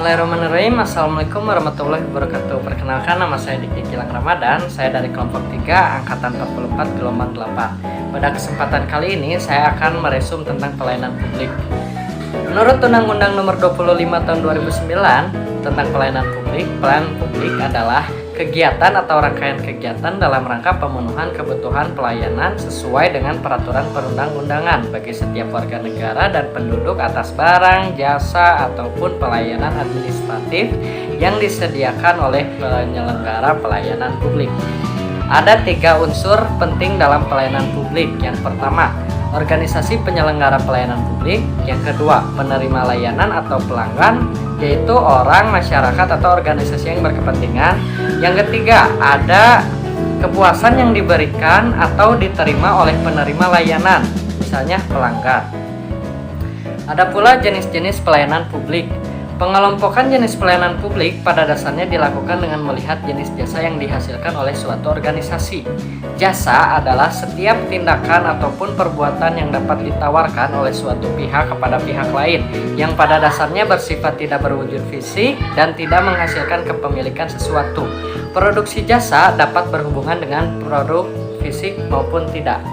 Bismillahirrahmanirrahim. Assalamualaikum warahmatullahi wabarakatuh. Perkenalkan, nama saya Diki Gilang Ramadan. Saya dari kelompok 3 angkatan 44 gelombang 8. Pada kesempatan kali ini saya akan meresum tentang pelayanan publik. Menurut Undang-Undang Nomor 25 Tahun 2009 tentang pelayanan publik adalah kegiatan atau rangkaian kegiatan dalam rangka pemenuhan kebutuhan pelayanan sesuai dengan peraturan perundang-undangan bagi setiap warga negara dan penduduk atas barang, jasa, ataupun pelayanan administratif yang disediakan oleh penyelenggara pelayanan publik. Ada 3 unsur penting dalam pelayanan publik. Yang pertama, organisasi penyelenggara pelayanan publik. Yang kedua, penerima layanan atau pelanggan, yaitu orang, masyarakat, atau organisasi yang berkepentingan. Yang ketiga, ada kepuasan yang diberikan atau diterima oleh penerima layanan, misalnya pelanggan. Ada pula jenis-jenis pelayanan publik. Pengelompokan jenis pelayanan publik pada dasarnya dilakukan dengan melihat jenis jasa yang dihasilkan oleh suatu organisasi. Jasa adalah setiap tindakan ataupun perbuatan yang dapat ditawarkan oleh suatu pihak kepada pihak lain yang pada dasarnya bersifat tidak berwujud fisik dan tidak menghasilkan kepemilikan sesuatu. Produksi jasa dapat berhubungan dengan produk fisik maupun tidak.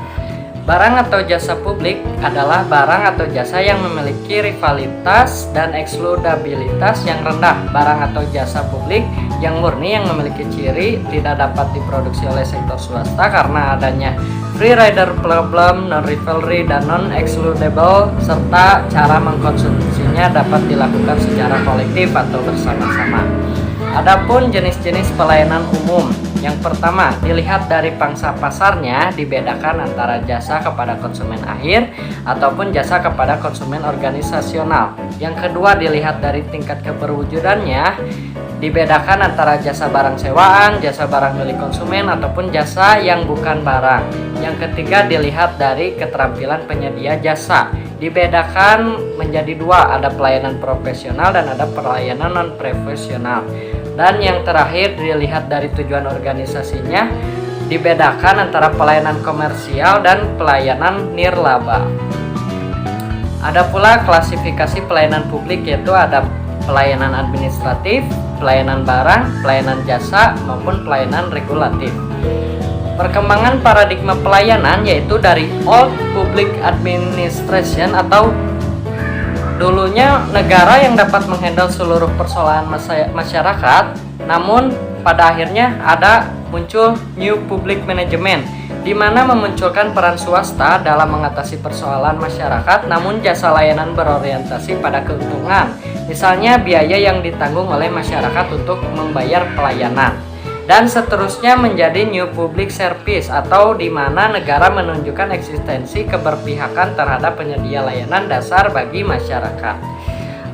Barang atau jasa publik adalah barang atau jasa yang memiliki rivalitas dan eksklusivitas yang rendah. Barang atau jasa publik yang murni yang memiliki ciri tidak dapat diproduksi oleh sektor swasta karena adanya free rider problem, non-rivalry, dan non-excludable, serta cara mengkonsumsinya dapat dilakukan secara kolektif atau bersama-sama. Adapun jenis-jenis pelayanan umum. Yang pertama, dilihat dari pangsa pasarnya, dibedakan antara jasa kepada konsumen akhir ataupun jasa kepada konsumen organisasional. Yang kedua, dilihat dari tingkat keberwujudannya, dibedakan antara jasa barang sewaan, jasa barang milik konsumen, ataupun jasa yang bukan barang. Yang ketiga, dilihat dari keterampilan penyedia jasa. Dibedakan menjadi 2, ada pelayanan profesional dan ada pelayanan non-profesional. Dan yang terakhir, dilihat dari tujuan organisasinya, dibedakan antara pelayanan komersial dan pelayanan nirlaba. Ada pula klasifikasi pelayanan publik, yaitu ada pelayanan administratif, pelayanan barang, pelayanan jasa, maupun pelayanan regulatif. Perkembangan paradigma pelayanan yaitu dari Old Public Administration atau dulunya negara yang dapat menghandle seluruh persoalan masyarakat, namun pada akhirnya muncul New Public Management, di mana memunculkan peran swasta dalam mengatasi persoalan masyarakat, namun jasa layanan berorientasi pada keuntungan, misalnya biaya yang ditanggung oleh masyarakat untuk membayar pelayanan. Dan seterusnya menjadi New Public Service atau di mana negara menunjukkan eksistensi keberpihakan terhadap penyedia layanan dasar bagi masyarakat.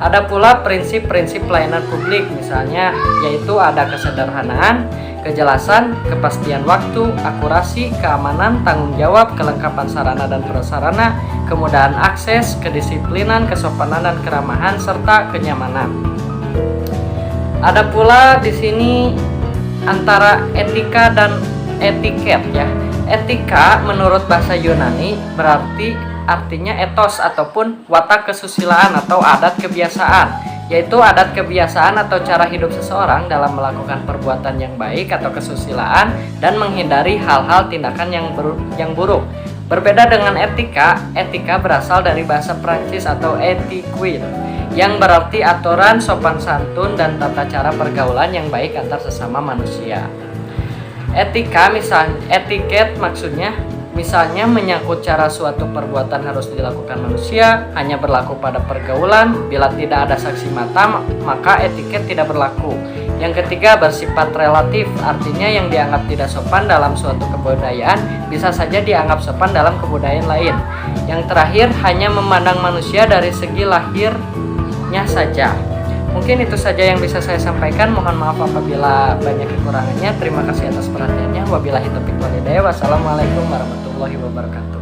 Ada pula prinsip-prinsip pelayanan publik, misalnya yaitu ada kesederhanaan, kejelasan, kepastian waktu, akurasi, keamanan, tanggung jawab, kelengkapan sarana dan prasarana, kemudahan akses, kedisiplinan, kesopanan dan keramahan, serta kenyamanan. Ada pula di sini antara etika dan etiket ya. Etika menurut bahasa Yunani artinya etos ataupun watak kesusilaan atau adat kebiasaan, yaitu adat kebiasaan atau cara hidup seseorang dalam melakukan perbuatan yang baik atau kesusilaan dan menghindari hal-hal tindakan yang buruk. Berbeda dengan etika, etika berasal dari bahasa Prancis atau etiquette, yang berarti aturan, sopan santun, dan tata cara pergaulan yang baik antar sesama manusia. Etiket maksudnya misalnya menyangkut cara suatu perbuatan harus dilakukan manusia, hanya berlaku pada pergaulan. Bila tidak ada saksi mata, maka etiket tidak berlaku. Yang ketiga, bersifat relatif, artinya yang dianggap tidak sopan dalam suatu kebudayaan bisa saja dianggap sopan dalam kebudayaan lain. Yang terakhir, hanya memandang manusia dari segi lahirnya saja. Mungkin itu saja yang bisa saya sampaikan. Mohon maaf apabila banyak kekurangannya. Terima kasih atas perhatiannya. Wabillahi taufiq wal hidayah. Wassalamualaikum warahmatullahi wabarakatuh.